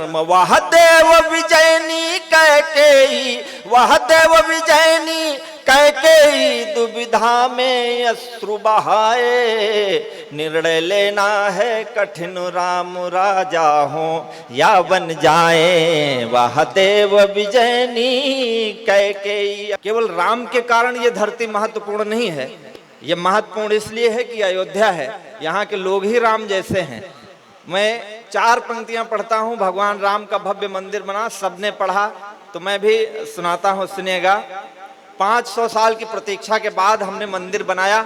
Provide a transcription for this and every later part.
वह देव विजयनी कैकेयी, वह देव विजयनी कैकेयी दुविधा में अश्रु बहाए। निर्णय लेना है कठिन राम राजा हो या बन जाए। वह देव विजयनी कैकेयी। केवल राम के कारण ये धरती महत्वपूर्ण नहीं है, ये महत्वपूर्ण इसलिए है कि अयोध्या है, यहाँ के लोग ही राम जैसे हैं। मैं 4 पंक्तियां पढ़ता हूं। भगवान राम का भव्य मंदिर बना, सबने पढ़ा तो मैं भी सुनाता हूं, सुनिएगा। 500 साल की प्रतीक्षा के बाद हमने मंदिर बनाया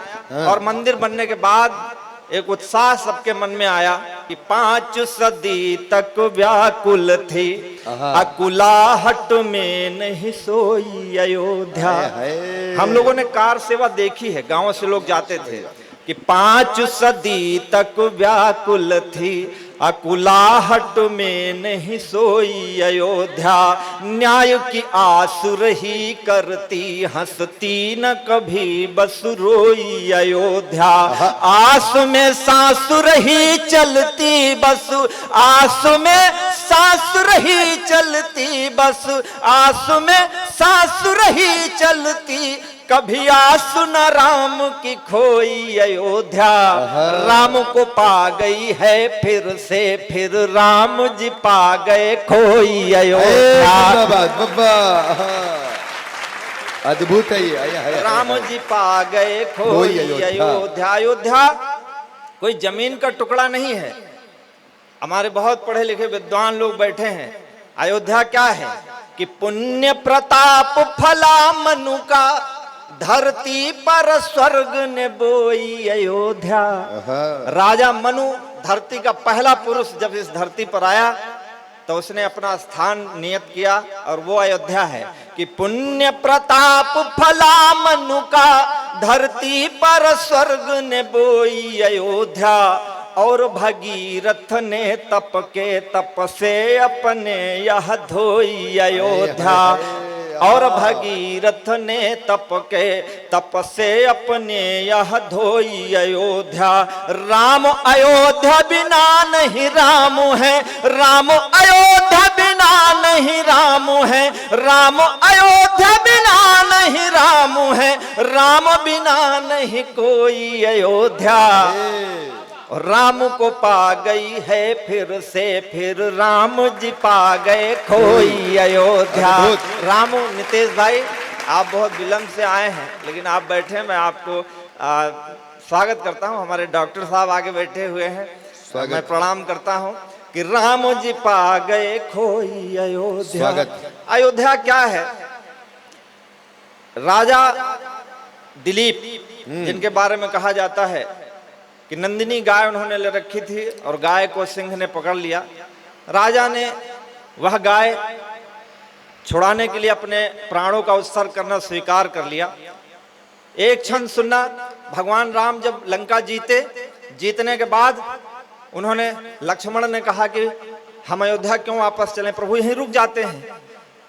और मंदिर बनने के बाद एक उत्साह सबके मन में आया कि 5 सदी तक व्याकुल थी अकुलाहट में नहीं सोई अयोध्या। हम लोगों ने कार सेवा देखी है, गांव से लोग जाते थे कि 5 सदी तक व्याकुल थी अकुलाहट में नहीं सोई अयोध्या। न्याय की आस रही करती हंसती न कभी बस रोई अयोध्या। आस में सांस रही चलती बस, आस में सांस रही चलती बस, आस में सांस रही चलती कभी आस न राम की खोई अयोध्या। राम को पा गई है फिर से, फिर राम जी पा गए खोई अयोध्या। अद्भुत है। राम जी पा गए खोई अयोध्या। अयोध्या कोई जमीन का टुकड़ा नहीं है। हमारे बहुत पढ़े लिखे विद्वान लोग बैठे हैं। अयोध्या क्या है कि पुण्य प्रताप फला मनु का, धरती पर स्वर्ग ने बोई अयोध्या। राजा मनु धरती का पहला पुरुष जब इस धरती पर आया तो उसने अपना स्थान नियत किया और वो अयोध्या है कि पुण्य प्रताप फला मनु का, धरती पर स्वर्ग ने बोई अयोध्या। और भगीरथ ने तप के तप से अपने यह धोई अयोध्या। और भगीरथ ने तप के तप से अपने यह धोई अयोध्या। राम अयोध्या बिना नहीं राम है, राम अयोध्या बिना नहीं राम है, राम अयोध्या बिना नहीं राम है, राम बिना नहीं कोई अयोध्या। राम को पा गई है फिर से, फिर राम जी पा गए खोई अयोध्या। राम नितेश भाई, आप बहुत विलंब से आए हैं लेकिन आप बैठे, मैं आपको स्वागत करता हूं। हमारे डॉक्टर साहब आगे बैठे हुए हैं, मैं प्रणाम करता हूं कि राम जी पा गए खोई अयोध्या। अयोध्या क्या है? राजा दिलीप जिनके बारे में कहा जाता है कि नंदिनी गाय उन्होंने ले रखी थी और गाय को सिंह ने पकड़ लिया। राजा ने वह गाय छुड़ाने के लिए अपने प्राणों का उत्सर्ग करना स्वीकार कर लिया। एक क्षण सुनना, भगवान राम जब लंका जीतने के बाद उन्होंने, लक्ष्मण ने कहा कि हम अयोध्या क्यों वापस चलें, प्रभु यहीं रुक जाते हैं।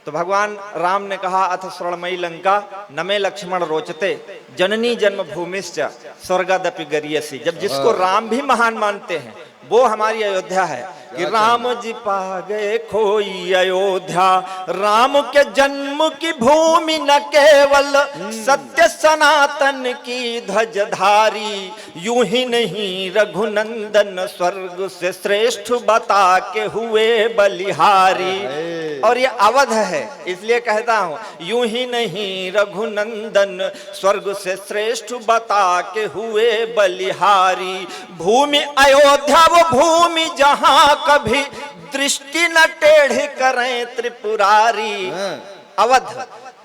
तो भगवान राम ने कहा अथ स्वर्णमयी लंका नमे लक्ष्मण रोचते जननी जन्मभूमिश्च स्वर्गादपि गरीयसी। जब जिसको राम भी महान मानते हैं वो हमारी अयोध्या है कि राम जी पा गए खोई अयोध्या। राम के जन्म की भूमि न केवल सत्य सनातन की ध्वजधारी, यूं ही नहीं रघुनंदन स्वर्ग से श्रेष्ठ बता के हुए बलिहारी। और ये अवध है इसलिए कहता हूं, यूं ही नहीं रघुनंदन स्वर्ग से श्रेष्ठ बता के हुए बलिहारी। भूमि अयोध्या वो भूमि जहां कभी दृष्टि न टेढ़ी करें त्रिपुरारी। अवध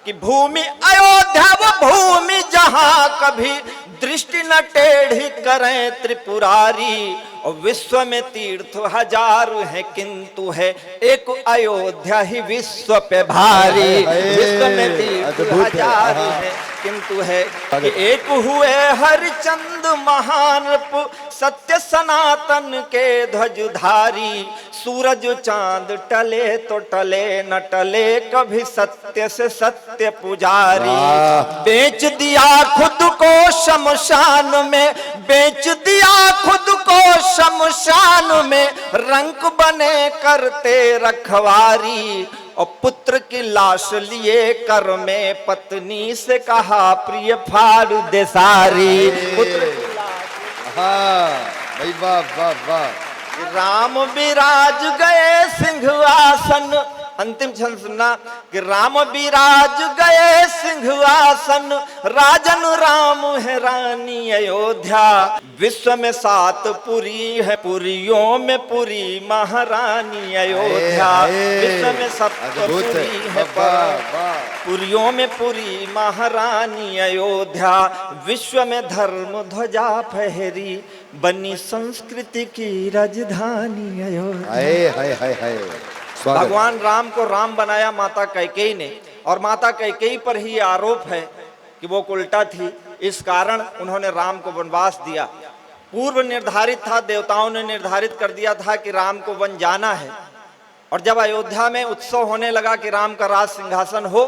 की भूमि अयोध्या वो भूमि जहां कभी दृष्टि न टेढ़ी करें त्रिपुरारी। और विश्व में तीर्थ हजार है किंतु है एक अयोध्या ही विश्व पे भारी। विश्व में तीर्थ हजार है किंतु है कि एक हुए हरिचंद महान रिपु, सत्य सनातन के ध्वजधारी। सूरज चांद टले तो टले न टले, कभी सत्य से सत्य पुजारी। वाह। बेच दिया खुद को शमशान में, बेच दिया खुद को शमशान में, रंक बने करते रखवारी। और पुत्र की लाश लिए कर में पत्नी से कहा प्रिय फाड़ दे सारी। पुत्र की लाश हाँ भाई, वाह वाह वाह। राम विराज गए सिंहासन, अंतिम छंद सुनना कि राम विराज गए सिंहासन, राजन राम है रानी अयोध्या। विश्व में 7 पुरी है, पुरियों में पुरी महारानी अयोध्या। विश्व में 7 पुरी है, पुरियों में पुरी महारानी अयोध्या। विश्व में धर्म ध्वजा फहरी, बनी संस्कृति की राजधानी अयोध्या। हाय हाय हाय हाय। भगवान राम को राम बनाया माता कैकेयी ने, और माता कैकेयी पर ही आरोप है कि वो उल्टा थी। इस कारण उन्होंने राम को वनवास दिया। पूर्व निर्धारित था, देवताओं ने निर्धारित कर दिया था कि राम को वन जाना है। और जब अयोध्या में उत्सव होने लगा कि राम का राज सिंहासन हो,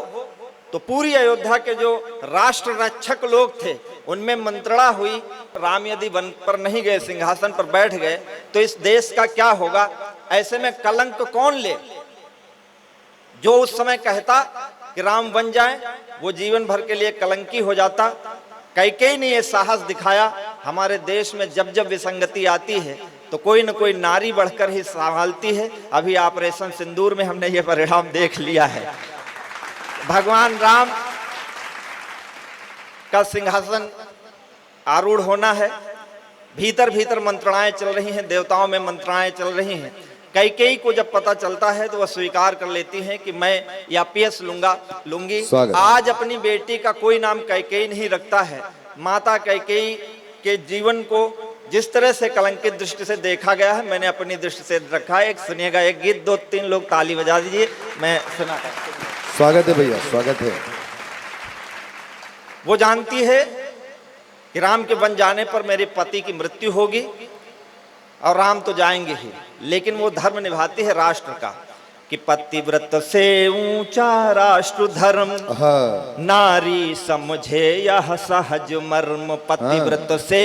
तो पूरी अयोध्या के जो राष्ट्र रक्षक लोग थे उनमें मंत्रणा हुई, राम यदि वन पर नहीं गए, सिंहासन पर बैठ गए, तो इस देश का क्या होगा। ऐसे में कलंक कौन ले। जो उस समय कहता कि राम वन जाए, वो जीवन भर के लिए कलंकी हो जाता। कैकेयी ने यह साहस दिखाया। हमारे देश में जब जब विसंगति आती है तो कोई न कोई नारी बढ़कर ही संभालती है। अभी ऑपरेशन सिंदूर में हमने ये परिणाम देख लिया है। भगवान राम का सिंहासन आरूढ़ होना है। भीतर भीतर मंत्रणाएं चल रही हैं, देवताओं में मंत्रणाएं चल रही हैं। कैकेयी को जब पता चलता है तो वह स्वीकार कर लेती हैं कि मैं या पीएस लूंगी। आज अपनी बेटी का कोई नाम कैकेयी नहीं रखता है। माता कैकेयी के जीवन को जिस तरह से कलंकित दृष्टि से देखा गया है, मैंने अपनी दृष्टि से रखा है। एक सुनिएगा एक गीत, 2-3 लोग ताली बजा दीजिए, मैं सुना। स्वागत है भैया, स्वागत है। वो जानती है कि राम के वन जाने पर मेरे पति की मृत्यु होगी और राम तो जाएंगे ही, लेकिन वो धर्म निभाती है राष्ट्र का कि पतिव्रत से ऊंचा राष्ट्र धर्म, नारी समझे यह सहज मर्म। पतिव्रत से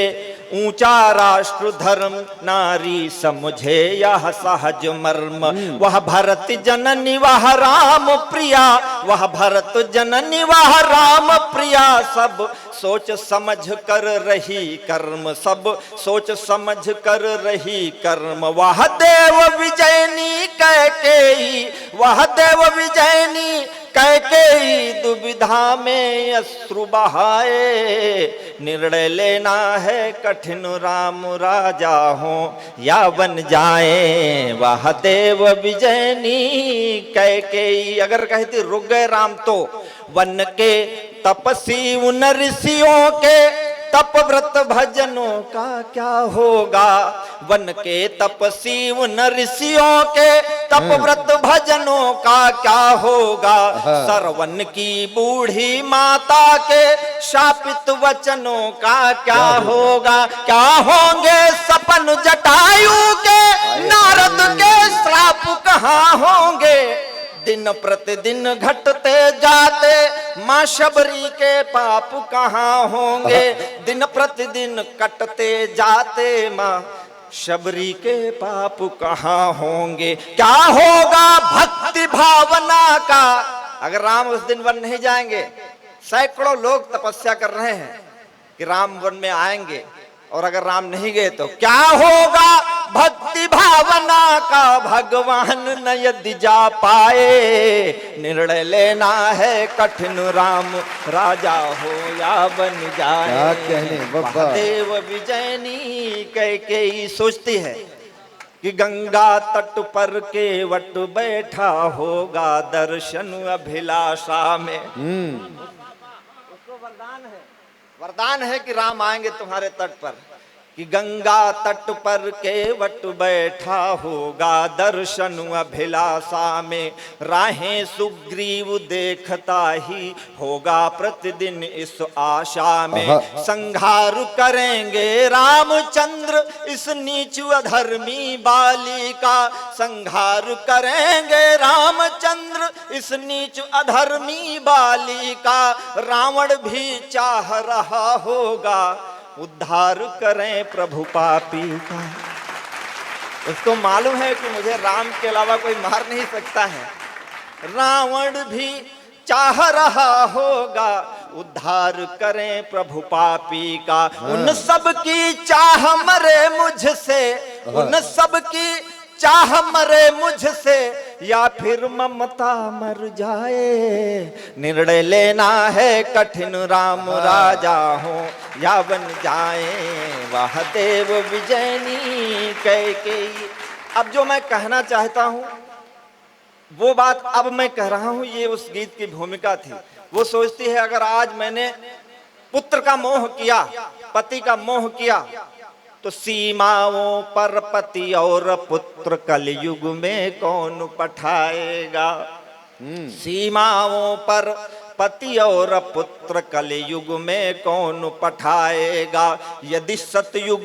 ऊंचा राष्ट्र धर्म, नारी समझे यह सहज मर्म। वह भरत जननी वह राम प्रिया, वह भरत जननी वह राम प्रिया। सब सोच समझ कर रही कर्म, सब सोच समझ कर रही कर्म। वह देव विजयनी कैकेयी, वह देव विजयनी कैकेयी दुविधा में अश्रु बहाए। निर्णय लेना है कठिन, राम राजा हो या बन जाए। वह देव विजयनी कैकेयी अगर कहती रुक गए राम तो वन के तपसी उन ऋषियों के तप व्रत भजनों का क्या होगा। वन के तपसी उन ऋषियों के तप व्रत भजनों का क्या होगा। सरवन की बूढ़ी माता के शापित वचनों का क्या होगा। क्या होंगे सपन जटायु के, नारद के श्राप कहाँ होंगे। दिन प्रतिदिन घटते जाते माँ शबरी के पाप कहाँ होंगे। दिन प्रतिदिन कटते जाते माँ शबरी के पाप कहाँ होंगे। क्या होगा भक्ति भावना का अगर राम उस दिन वन नहीं जाएंगे। सैकड़ों लोग तपस्या कर रहे हैं कि राम वन में आएंगे, और अगर राम नहीं गए तो क्या होगा भक्ति भावना का। भगवान न यदि जा पाए, निर्णय लेना है कठिन, राम राजा हो या बन जाए। क्या कहने बाबा। देव विजयनी कैकेयी सोचती है कि गंगा तट पर केवट बैठा होगा दर्शन अभिलाषा में। उसको वरदान है कि राम आएंगे तुम्हारे तट पर, कि गंगा तट पर केवट बैठा होगा दर्शन अभिलाषा में, राहें सुग्रीव देखता ही होगा प्रतिदिन इस आशा में। संहार करेंगे रामचंद्र इस नीच अधर्मी बाली का, संहार करेंगे रामचंद्र इस नीच अधर्मी बाली का। रावण भी चाह रहा होगा उद्धार करें प्रभु पापी का। उसको मालूम है कि मुझे राम के अलावा कोई मार नहीं सकता है। रावण भी चाह रहा होगा उद्धार करें प्रभु पापी का। उन सब की चाह मरे मुझसे, उन सब की चाह मरे मुझसे, या फिर ममता मर जाए। निर्णय लेना है कठिन राम राजा हो, या बन जाए वह देव विजयनी कैकेयी। अब जो मैं कहना चाहता हूं वो बात अब मैं कह रहा हूं, ये उस गीत की भूमिका थी। वो सोचती है अगर आज मैंने पुत्र का मोह किया, पति का मोह किया, तो सीमाओं पर पति और पुत्र कलयुग में कौन पठाएगा। सीमाओं पर पति और पुत्र कलयुग में कौन पठाएगा। यदि सतयुग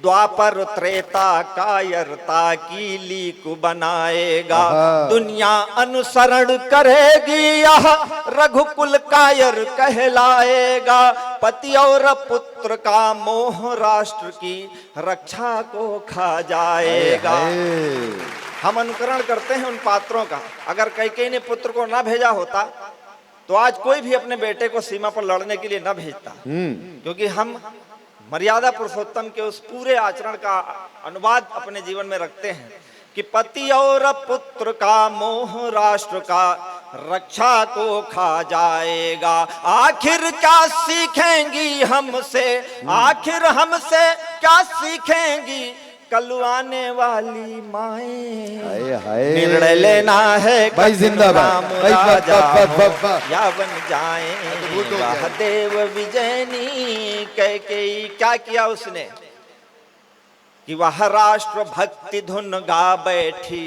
द्वापर त्रेता कायरता की लीक बनाएगा, दुनिया अनुसरण करेगी यह रघुकुल कायर कहलाएगा। पति और पुत्र का मोह राष्ट्र की रक्षा को खा जाएगा। हम अनुकरण करते हैं उन पात्रों का। अगर कैकेयी ने पुत्र को ना भेजा होता तो आज कोई भी अपने बेटे को सीमा पर लड़ने के लिए न भेजता, क्योंकि हम मर्यादा पुरुषोत्तम के उस पूरे आचरण का अनुवाद अपने जीवन में रखते हैं कि पति और पुत्र का मोह राष्ट्र का रक्षा को खा जाएगा। आखिर क्या सीखेंगी हमसे, आखिर हमसे क्या सीखेंगी कल आने वाली माएं। निर्णय लेना है भाई जिंदाबाद, या बन जाए वह देव विजयनी कैकेयी। क्या किया उसने कि वह राष्ट्र भक्ति धुन गा बैठी,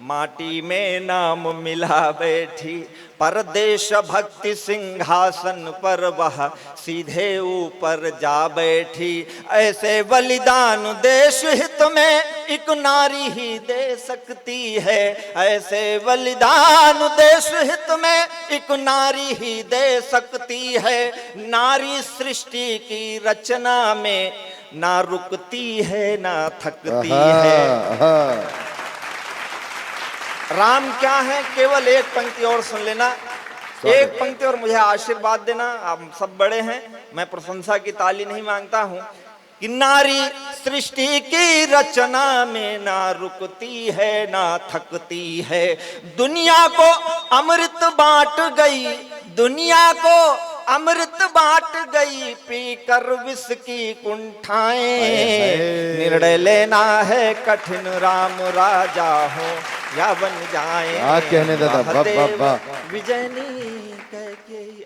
माटी में नाम मिला बैठी। परदेश भक्ति सिंहासन पर वह सीधे ऊपर जा बैठी। ऐसे बलिदान देश हित में एक नारी ही दे सकती है, ऐसे बलिदान देश हित में एक नारी ही दे सकती है। नारी सृष्टि की रचना में ना रुकती है ना थकती है। राम क्या है, केवल एक पंक्ति और सुन लेना, एक पंक्ति और मुझे आशीर्वाद देना। आप सब बड़े हैं, मैं प्रशंसा की ताली नहीं मांगता हूं कि नारी सृष्टि की रचना में ना रुकती है ना थकती है। दुनिया को अमृत बांट गई, दुनिया को अमृत बांट गई, पीकर विष की कुंठाएं। निर्णय लेना है कठिन राम राजा हो, या बन जाए कहने दादा विजयनी कैकेयी।